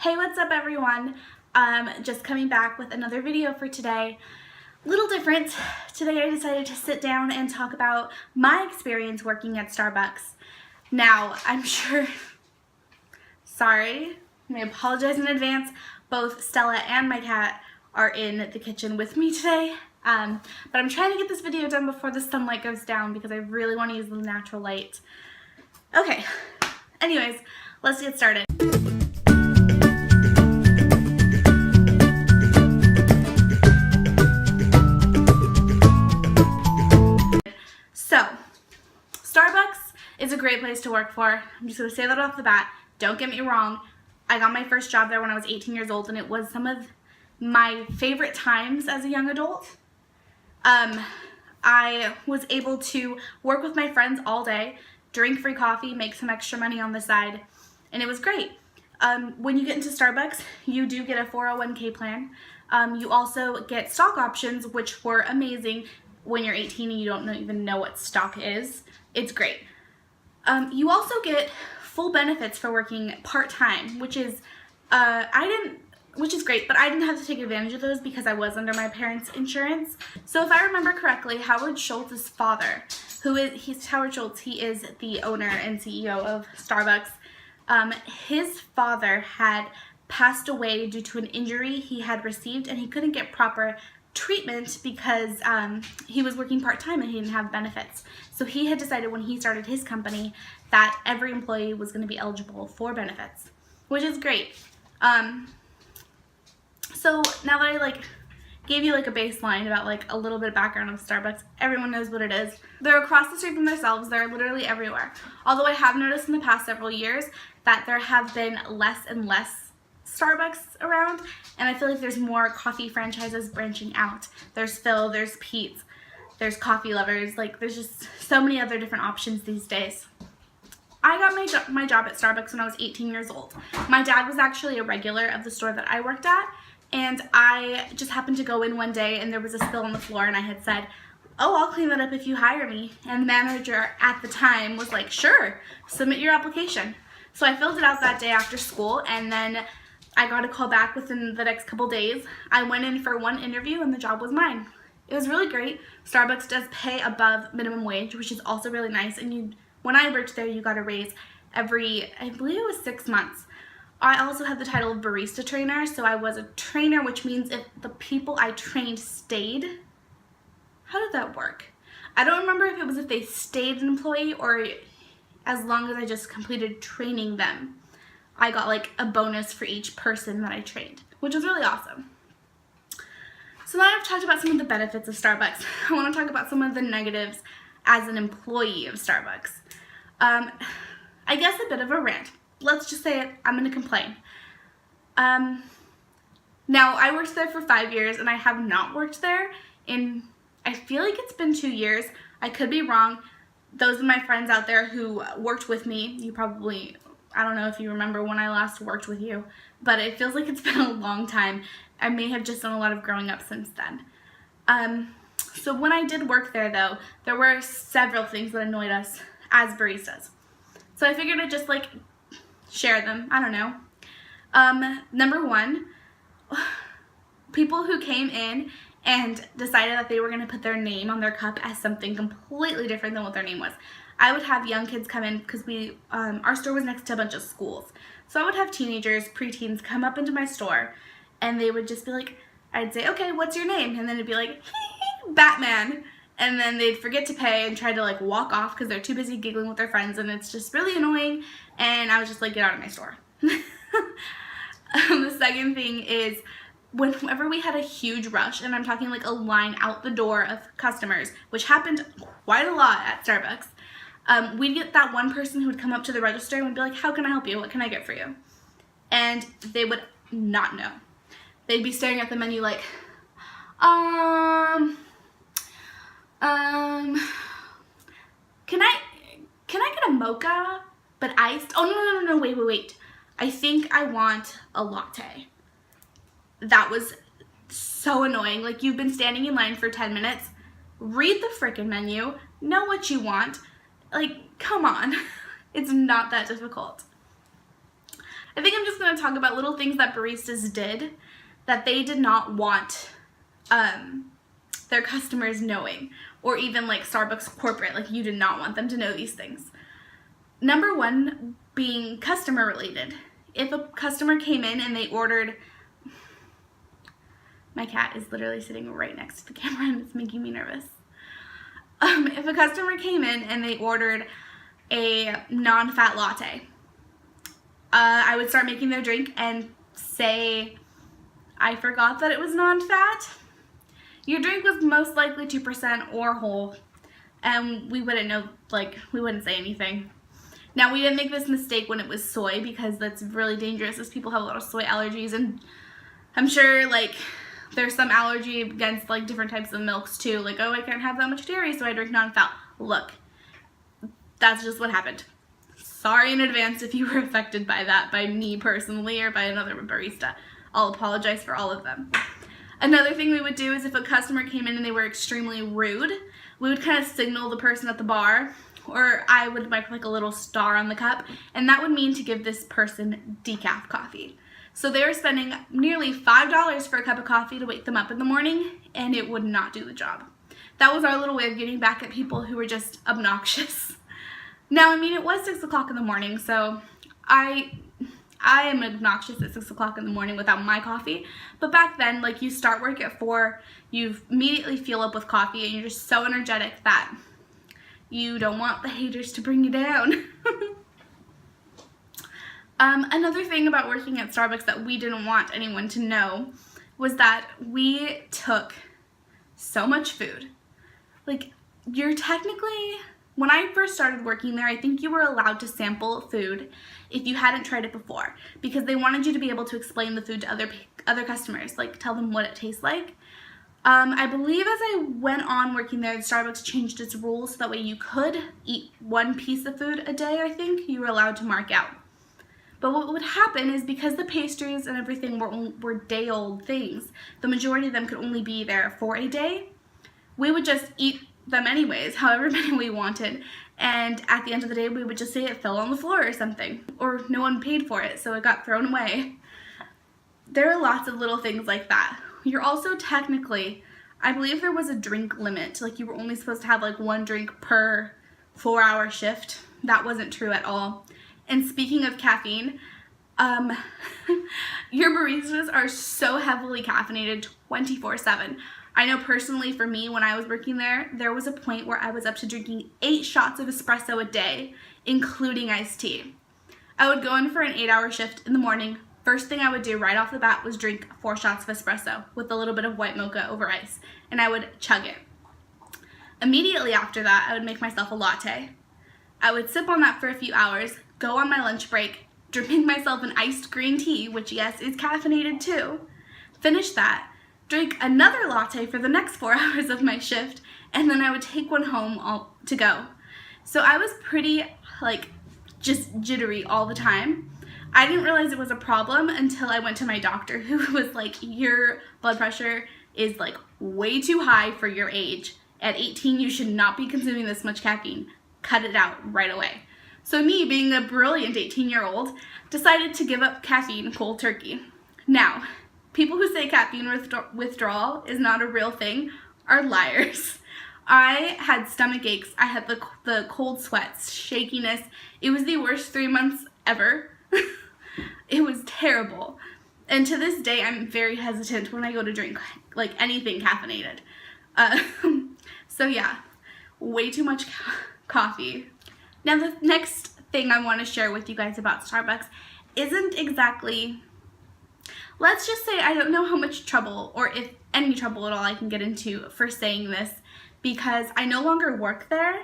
Hey, what's up everyone? Just coming back with another video for today. Little different. Today I decided to sit down and talk about my experience working at Starbucks. Now, I'm sure, sorry, I apologize in advance. Both Stella and my cat are in the kitchen with me today. But I'm trying to get this video done before the sunlight goes down because I really want to use the natural light. Okay, anyways, let's get started. So, Starbucks is a great place to work for. I'm just going to say that off the bat. Don't get me wrong. I got my first job there when I was 18 years old, and it was some of my favorite times as a young adult. I was able to work with my friends all day, drink free coffee, make some extra money on the side, and it was great. When you get into Starbucks, you do get a 401k plan. You also get stock options, which were amazing. When you're 18 and you don't even know what stock is, it's great. You also get full benefits for working part-time, which is great, but I didn't have to take advantage of those because I was under my parents' insurance. So if I remember correctly, Howard Schultz's father, he's Howard Schultz, he is the owner and CEO of Starbucks. His father had passed away due to an injury he had received, and he couldn't get proper treatment because he was working part-time and he didn't have benefits. So he had decided when he started his company that every employee was going to be eligible for benefits, which is great. So now that I gave you a baseline about a little bit of background of Starbucks, everyone knows what it is. They're across the street from themselves. They're literally everywhere. Although I have noticed in the past several years that there have been less and less Starbucks around, and I feel like there's more coffee franchises branching out. There's Phil, there's Pete's, there's Coffee Lovers, there's just so many other different options these days. I got my job at Starbucks when I was 18 years old. My dad was actually a regular of the store that I worked at, and I just happened to go in one day and there was a spill on the floor, and I had said, "Oh, I'll clean that up if you hire me." And the manager at the time was like, "Sure, submit your application." So I filled it out that day after school, and then I got a call back within the next couple days. I went in for one interview and the job was mine. It was really great. Starbucks does pay above minimum wage, which is also really nice. And when I worked there, you got a raise every, I believe it was 6 months. I also had the title of Barista trainer, so I was a trainer, which means if the people I trained stayed. How did that work? I don't remember if it was if they stayed an employee or as long as I just completed training them. I got a bonus for each person that I trained, which was really awesome. So now I've talked about some of the benefits of Starbucks. I want to talk about some of the negatives as an employee of Starbucks. I guess a bit of a rant. Let's just say it, I'm going to complain. Now, I worked there for 5 years, and I have not worked there in, I feel like it's been 2 years. I could be wrong. Those of my friends out there who worked with me, you probably, I don't know if you remember when I last worked with you, but it feels like it's been a long time. I may have just done a lot of growing up since then. So when I did work there, though, there were several things that annoyed us as baristas. So I figured I'd just share them. I don't know. Number one, people who came in and decided that they were going to put their name on their cup as something completely different than what their name was. I would have young kids come in because our store was next to a bunch of schools. So I would have teenagers, preteens come up into my store, and they would just be like, I'd say, "Okay, what's your name?" And then it'd be like, "Batman." And then they'd forget to pay and try to walk off because they're too busy giggling with their friends, and it's just really annoying. And I was just like, get out of my store. The second thing is whenever we had a huge rush, and I'm talking a line out the door of customers, which happened quite a lot at Starbucks, we'd get that one person who would come up to the register and would be like, "How can I help you? What can I get for you?" And they would not know. They'd be staring at the menu like, can I get a mocha, but iced? Oh, no, wait. I think I want a latte. That was so annoying. You've been standing in line for 10 minutes. Read the frickin' menu. Know what you want. Come on. It's not that difficult. I think I'm just going to talk about little things that baristas did that they did not want their customers knowing, or even like Starbucks corporate, like you did not want them to know these things. Number one being customer related. If a customer came in and they ordered, my cat is literally sitting right next to the camera and it's making me nervous. If a customer came in and they ordered a non-fat latte, I would start making their drink and say, I forgot that it was non-fat. Your drink was most likely 2% or whole, and we wouldn't know, like, we wouldn't say anything. Now, we didn't make this mistake when it was soy, because that's really dangerous, as people have a lot of soy allergies, and I'm sure, like, there's some allergy against, like, different types of milks, too. Like, oh, I can't have that much dairy, so I drink non-fat. Look, that's just what happened. Sorry in advance if you were affected by that, by me personally, or by another barista. I'll apologize for all of them. Another thing we would do is if a customer came in and they were extremely rude, we would kind of signal the person at the bar, or I would make like a little star on the cup, and that would mean to give this person decaf coffee. So they were spending nearly $5 for a cup of coffee to wake them up in the morning, and it would not do the job. That was our little way of getting back at people who were just obnoxious. Now, I mean, it was 6 o'clock in the morning, so I am obnoxious at 6 o'clock in the morning without my coffee, but back then, like, you start work at 4, you immediately fuel up with coffee, and you're just so energetic that you don't want the haters to bring you down. Another thing about working at Starbucks that we didn't want anyone to know was that we took so much food. Like, you're technically, when I first started working there, I think you were allowed to sample food if you hadn't tried it before, because they wanted you to be able to explain the food to other customers, like tell them what it tastes like. I believe as I went on working there, Starbucks changed its rules so that way you could eat one piece of food a day, I think. You were allowed to mark out. But what would happen is because the pastries and everything were day-old things, the majority of them could only be there for a day. We would just eat them anyways, however many we wanted, and at the end of the day we would just say it fell on the floor or something, or no one paid for it, so it got thrown away. There are lots of little things like that. You're also technically, I believe there was a drink limit, like you were only supposed to have like one drink per 4-hour shift. That wasn't true at all. And speaking of caffeine, your baristas are so heavily caffeinated 24/7. I know personally for me, when I was working there, there was a point where I was up to drinking 8 shots of espresso a day, including iced tea. I would go in for an 8-hour shift in the morning. First thing I would do right off the bat was drink 4 shots of espresso with a little bit of white mocha over ice, and I would chug it. Immediately after that, I would make myself a latte. I would sip on that for a few hours, go on my lunch break, drink myself an iced green tea, which yes, is caffeinated too, finish that, drink another latte for the next 4 hours of my shift, and then I would take one home to go. So I was pretty, like, just jittery all the time. I didn't realize it was a problem until I went to my doctor, who was like, your blood pressure is, like, way too high for your age. At 18, you should not be consuming this much caffeine. Cut it out right away. So me, being a brilliant 18-year-old, decided to give up caffeine cold turkey. Now, people who say caffeine withdrawal is not a real thing are liars. I had stomach aches, I had the cold sweats, shakiness. It was the worst 3 months ever. It was terrible. And to this day, I'm very hesitant when I go to drink like anything caffeinated. So yeah, way too much coffee. Now the next thing I want to share with you guys about Starbucks isn't exactly, let's just say I don't know how much trouble, or if any trouble at all, I can get into for saying this, because I no longer work there,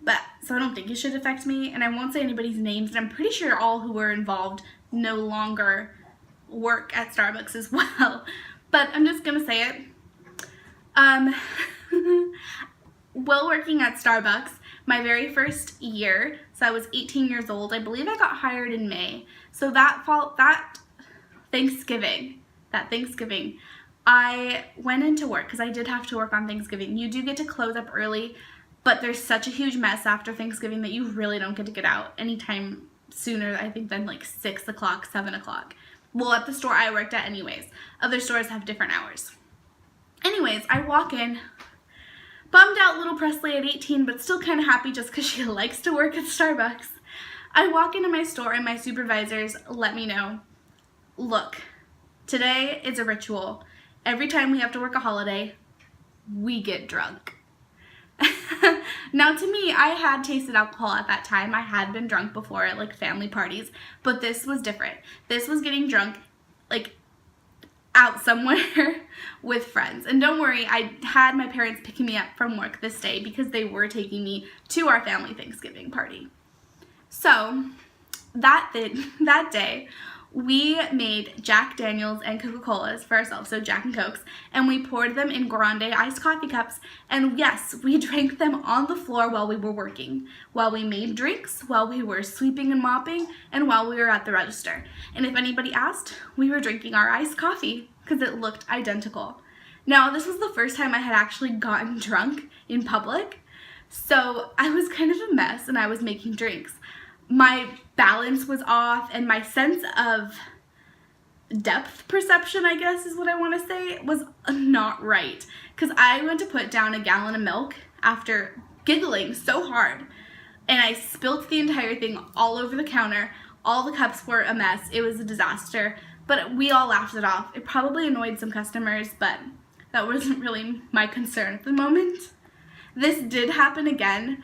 but so I don't think it should affect me, and I won't say anybody's names, and I'm pretty sure all who were involved no longer work at Starbucks as well, but I'm just gonna say it. While working at Starbucks, my very first year, so I was 18 years old, I believe I got hired in May, so that Thanksgiving, I went into work, because I did have to work on Thanksgiving. You do get to close up early, but there's such a huge mess after Thanksgiving that you really don't get to get out anytime sooner, I think, than like 6 o'clock, 7 o'clock. Well, at the store I worked at anyways. Other stores have different hours. Anyways, I walk in, bummed out little Presley at 18, but still kind of happy just because she likes to work at Starbucks. I walk into my store and my supervisors let me know, look, today is a ritual. Every time we have to work a holiday, we get drunk. Now, to me, I had tasted alcohol at that time. I had been drunk before at like family parties, but this was different. This was getting drunk like out somewhere with friends. And don't worry, I had my parents picking me up from work this day because they were taking me to our family Thanksgiving party. So that day, we made Jack Daniels and Coca-Colas for ourselves, so Jack and Cokes, and we poured them in grande iced coffee cups, and yes, we drank them on the floor while we were working, while we made drinks, while we were sweeping and mopping, and while we were at the register. And if anybody asked, we were drinking our iced coffee because it looked identical. Now, this was the first time I had actually gotten drunk in public, so I was kind of a mess and I was making drinks. My balance was off and my sense of depth perception, I guess is what I want to say, was not right. Because I went to put down a gallon of milk after giggling so hard and I spilt the entire thing all over the counter. All the cups were a mess. It was a disaster, but we all laughed it off. It probably annoyed some customers, but that wasn't really my concern at the moment. This did happen again.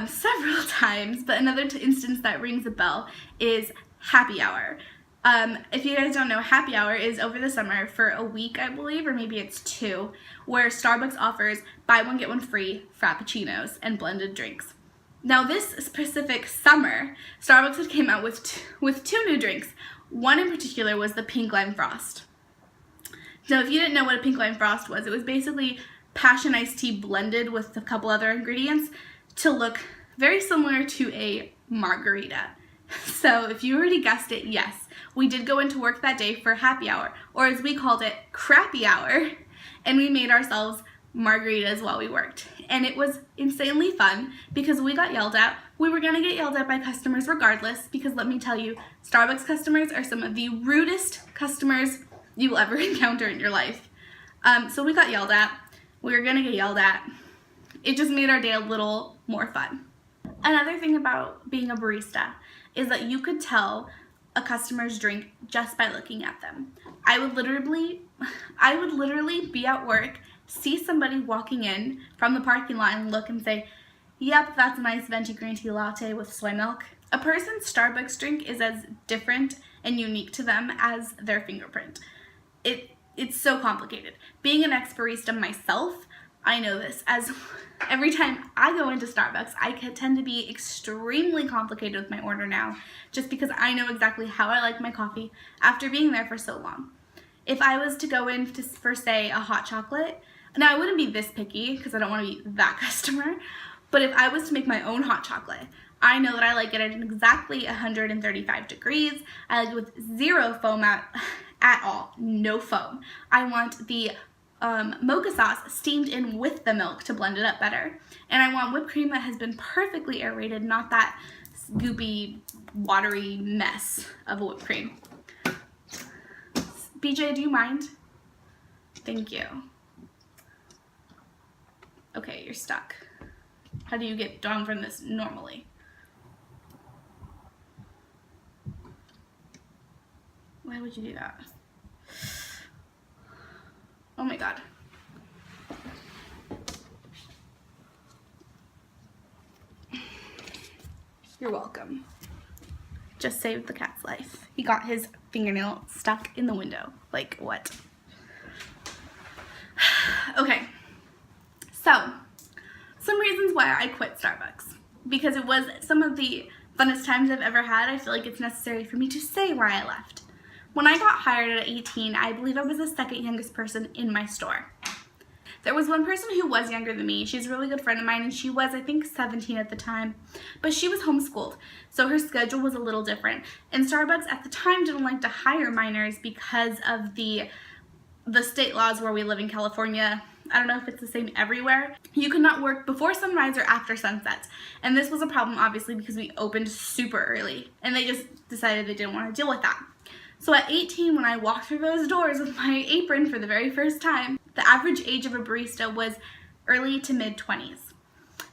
Several times, but another instance that rings a bell is happy hour. If you guys don't know, happy hour is over the summer for a week, I believe, or maybe it's 2, where Starbucks offers buy one, get one free frappuccinos and blended drinks. Now, this specific summer, Starbucks had came out with 2 new drinks. One in particular was the pink lime frost. Now, if you didn't know what a pink lime frost was, it was basically passion iced tea blended with a couple other ingredients to look very similar to a margarita. So if you already guessed it, yes, we did go into work that day for happy hour, or as we called it, crappy hour, and we made ourselves margaritas while we worked. And it was insanely fun because we got yelled at. We were going to get yelled at by customers regardless because let me tell you, Starbucks customers are some of the rudest customers you will ever encounter in your life. So we got yelled at. We were going to get yelled at. It just made our day a little more fun. Another thing about being a barista is that you could tell a customer's drink just by looking at them. I would literally be at work, see somebody walking in from the parking lot and look and say, yep, that's a nice venti green tea latte with soy milk. A person's Starbucks drink is as different and unique to them as their fingerprint. It's so complicated. Being an ex-barista myself, I know this, as every time I go into Starbucks, I tend to be extremely complicated with my order now, just because I know exactly how I like my coffee after being there for so long. If I was to go in for, say, a hot chocolate, now I wouldn't be this picky, because I don't want to be that customer, but if I was to make my own hot chocolate, I know that I like it at exactly 135 degrees. I like it with zero foam at all, no foam. I want the mocha sauce steamed in with the milk to blend it up better. And I want whipped cream that has been perfectly aerated, not that goopy, watery mess of a whipped cream. BJ, do you mind? Thank you. Okay, you're stuck. How do you get down from this normally? Why would you do that? Oh my god. You're welcome. Just saved the cat's life. He got his fingernail stuck in the window. Like, what? Okay. So, some reasons why I quit Starbucks. Because it was some of the funnest times I've ever had. I feel like it's necessary for me to say why I left. When I got hired at 18, I believe I was the second youngest person in my store. There was one person who was younger than me. She's a really good friend of mine, and she was, I think, 17 at the time. But she was homeschooled, so her schedule was a little different. And Starbucks at the time didn't like to hire minors because of the state laws where we live in California. I don't know if it's the same everywhere. You could not work before sunrise or after sunset. And this was a problem, obviously, because we opened super early. And they just decided they didn't want to deal with that. So at 18, when I walked through those doors with my apron for the very first time, the average age of a barista was early to mid-20s.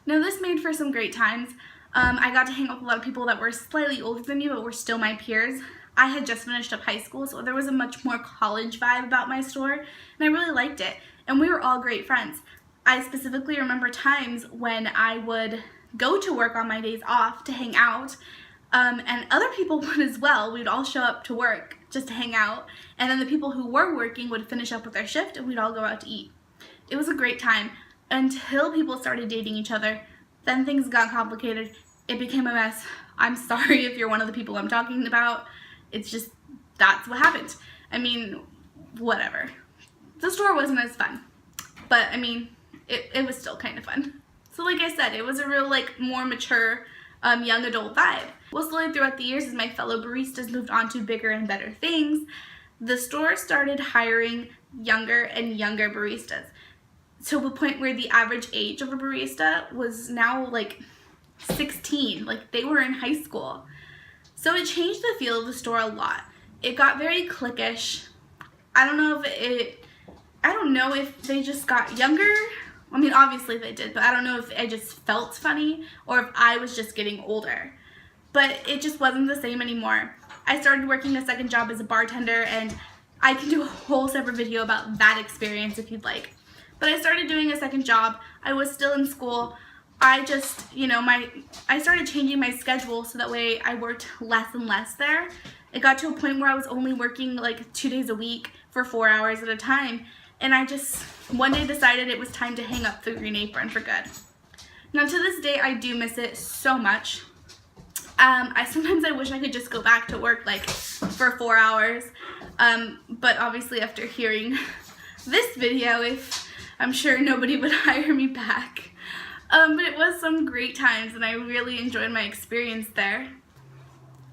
Now this made for some great times. I got to hang out with a lot of people that were slightly older than me, but were still my peers. I had just finished up high school, so there was a much more college vibe about my store, and I really liked it. And we were all great friends. I specifically remember times when I would go to work on my days off to hang out, and other people would as well. We'd all show up to work just to hang out, and then the people who were working would finish up with their shift, and we'd all go out to eat. It was a great time until people started dating each other. Then things got complicated. It became a mess. I'm sorry if you're one of the people I'm talking about. It's just, that's what happened. I mean, whatever. The store wasn't as fun, but I mean, it was still kind of fun. So like I said, it was a real like more mature young adult vibe. Well, slowly throughout the years, as my fellow baristas moved on to bigger and better things, the store started hiring younger and younger baristas, to the point where the average age of a barista was now like 16, like they were in high school. So it changed the feel of the store a lot. It got very cliquish. I don't know if they just got younger. I mean, obviously they did, but I don't know if it just felt funny or if I was just getting older. But it just wasn't the same anymore. I started working a second job as a bartender, and I can do a whole separate video about that experience if you'd like. But I started doing a second job. I was still in school. I just, I started changing my schedule so that way I worked less and less there. It got to a point where I was only working like 2 days a week for 4 hours at a time. And I just one day decided it was time to hang up the green apron for good. Now to this day, I do miss it so much. Sometimes I wish I could just go back to work like for 4 hours. But obviously after hearing this video, I'm sure nobody would hire me back. But it was some great times, and I really enjoyed my experience there.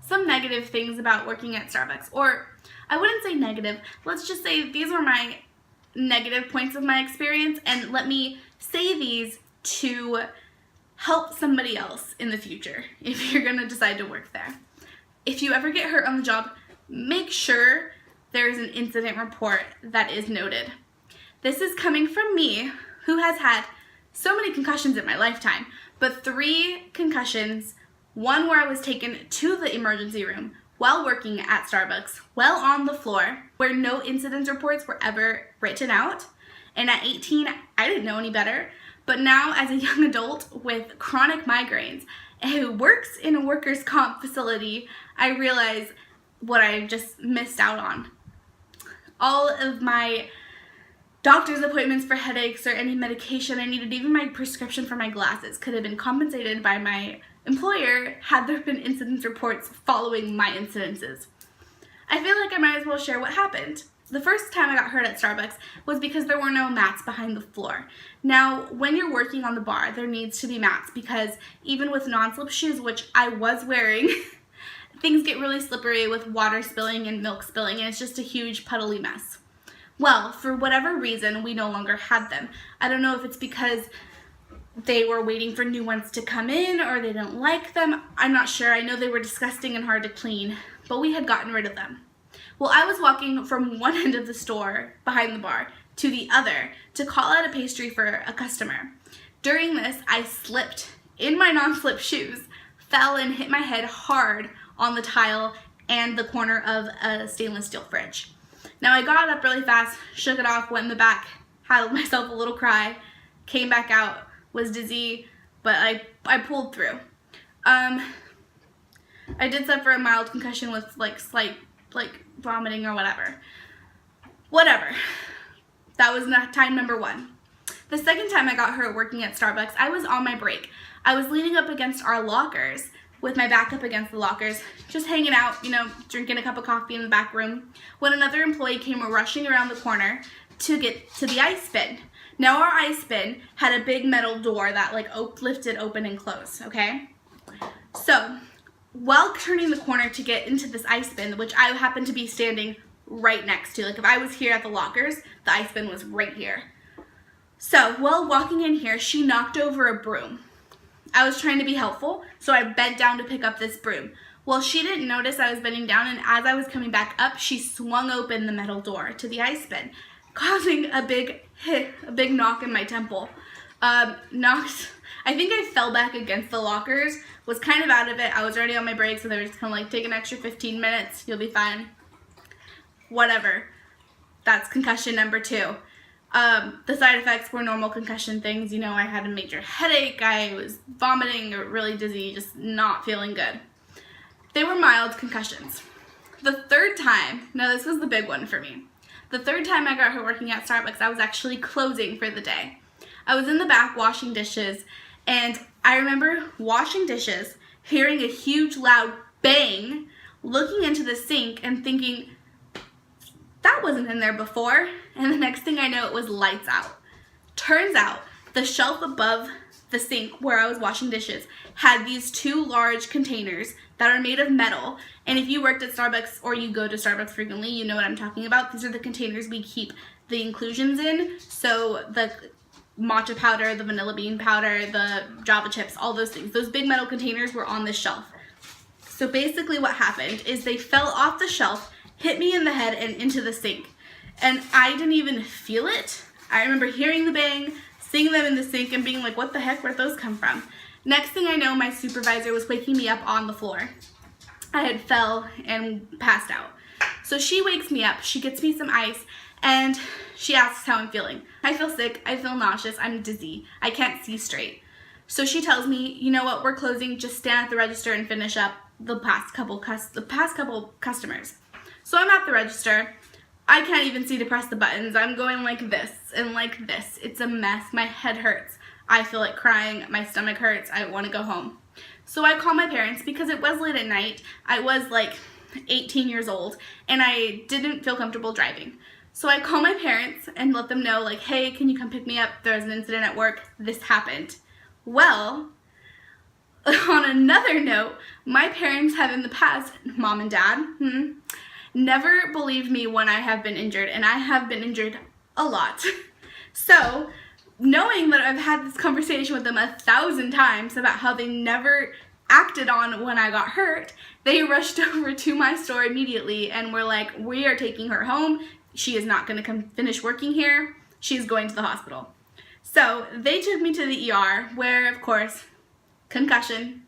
Some negative things about working at Starbucks, or I wouldn't say negative, let's just say these were my negative points of my experience, and let me say these to help somebody else in the future if you're going to decide to work there. If you ever get hurt on the job, make sure there's an incident report that is noted. This is coming from me, who has had so many concussions in my lifetime, but 3 concussions, one where I was taken to the emergency room while working at Starbucks, while on the floor, where no incident reports were ever written out. And at 18, I didn't know any better, but now as a young adult with chronic migraines who works in a workers' comp facility, I realize what I just missed out on. All of my doctor's appointments for headaches or any medication I needed, even my prescription for my glasses, could have been compensated by my employer had there been incident reports following my incidences. I feel like I might as well share what happened. The first time I got hurt at Starbucks was because there were no mats behind the floor. Now, when you're working on the bar, there needs to be mats because even with non-slip shoes, which I was wearing, things get really slippery with water spilling and milk spilling, and it's just a huge puddly mess. Well, for whatever reason, we no longer had them. I don't know if it's because they were waiting for new ones to come in or they didn't like them. I'm not sure. I know they were disgusting and hard to clean, but we had gotten rid of them. Well, I was walking from one end of the store behind the bar to the other to call out a pastry for a customer. During this, I slipped in my non-slip shoes, fell and hit my head hard on the tile and the corner of a stainless steel fridge. Now I got up really fast, shook it off, went in the back, had myself a little cry, came back out, was dizzy, but I pulled through. I did suffer a mild concussion with slight vomiting or whatever. Whatever. That was time number 1. The second time I got hurt working at Starbucks, I was on my break. I was leaning up against our lockers with my back up against the lockers, just hanging out, drinking a cup of coffee in the back room, when another employee came rushing around the corner to get to the ice bin. Now our ice bin had a big metal door that lifted open and closed, okay? So, while turning the corner to get into this ice bin, which I happened to be standing right next to, if I was here at the lockers, the ice bin was right here. So while walking in here, she knocked over a broom. I was trying to be helpful, so I bent down to pick up this broom. Well, she didn't notice I was bending down, and as I was coming back up, she swung open the metal door to the ice bin, causing a big knock in my temple. I think I fell back against the lockers, was kind of out of it. I was already on my break, so they were just kind of like, take an extra 15 minutes, you'll be fine. Whatever. That's concussion number 2. The side effects were normal concussion things. You know, I had a major headache, I was vomiting, really dizzy, just not feeling good. They were mild concussions. The third time, now this was the big one for me. The third time I got hurt working at Starbucks, I was actually closing for the day. I was in the back washing dishes, and I remember washing dishes, hearing a huge loud bang, looking into the sink and thinking, that wasn't in there before, and the next thing I know, it was lights out. Turns out, the shelf above the sink where I was washing dishes had these 2 large containers that are made of metal, and if you worked at Starbucks or you go to Starbucks frequently, you know what I'm talking about. These are the containers we keep the inclusions in, so the matcha powder, the vanilla bean powder, the Java chips, all those things. Those big metal containers were on this shelf. So basically what happened is they fell off the shelf, hit me in the head and into the sink. And I didn't even feel it. I remember hearing the bang, seeing them in the sink and being like, what the heck, where'd those come from? Next thing I know, my supervisor was waking me up on the floor. I had fell and passed out. So she wakes me up, she gets me some ice, and she asks how I'm feeling. I feel sick, I feel nauseous, I'm dizzy, I can't see straight. So she tells me, you know what, we're closing, just stand at the register and finish up the past couple customers. So I'm at the register. I can't even see to press the buttons. I'm going like this and like this. It's a mess. My head hurts. I feel like crying. My stomach hurts. I want to go home. So I call my parents because it was late at night. I was like 18 years old and I didn't feel comfortable driving. So I call my parents and let them know, like, hey, can you come pick me up? There's an incident at work. This happened. Well, on another note, my parents have in the past, mom and dad, never believed me when I have been injured, and I have been injured a lot. So, knowing that I've had this conversation with them 1,000 times about how they never acted on when I got hurt, they rushed over to my store immediately and were like, we are taking her home. She is not going to come finish working here. She's going to the hospital. So, they took me to the ER where, of course, concussion.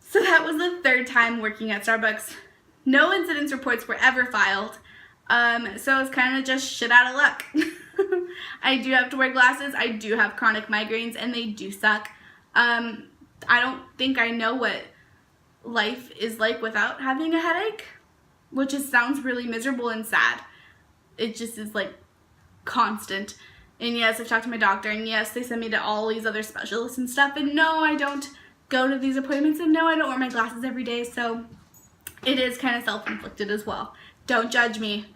So that was the 3rd time working at Starbucks. No incidents reports were ever filed, so it's kind of just shit out of luck. I do have to wear glasses, I do have chronic migraines, and they do suck. I don't think I know what life is like without having a headache, which sounds really miserable and sad. It just is like constant. And yes, I've talked to my doctor, and yes, they send me to all these other specialists and stuff, and no, I don't go to these appointments, and no, I don't wear my glasses every day, so it is kind of self-inflicted as well. Don't judge me.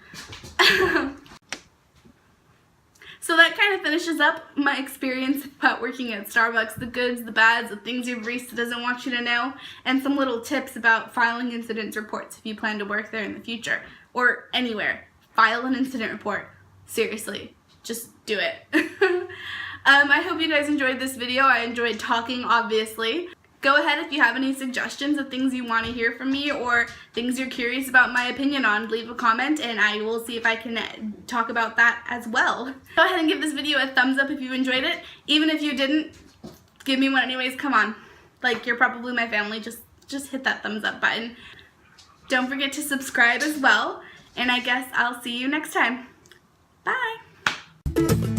So that kind of finishes up my experience about working at Starbucks, the goods, the bads, the things your barista doesn't want you to know, and some little tips about filing incident reports if you plan to work there in the future, or anywhere. File an incident report. Seriously, just do it. I hope you guys enjoyed this video. I enjoyed talking, obviously. Go ahead if you have any suggestions of things you want to hear from me or things you're curious about my opinion on. Leave a comment and I will see if I can talk about that as well. Go ahead and give this video a thumbs up if you enjoyed it. Even if you didn't, give me one anyways. Come on. Like, you're probably my family. Just hit that thumbs up button. Don't forget to subscribe as well. And I guess I'll see you next time. Bye.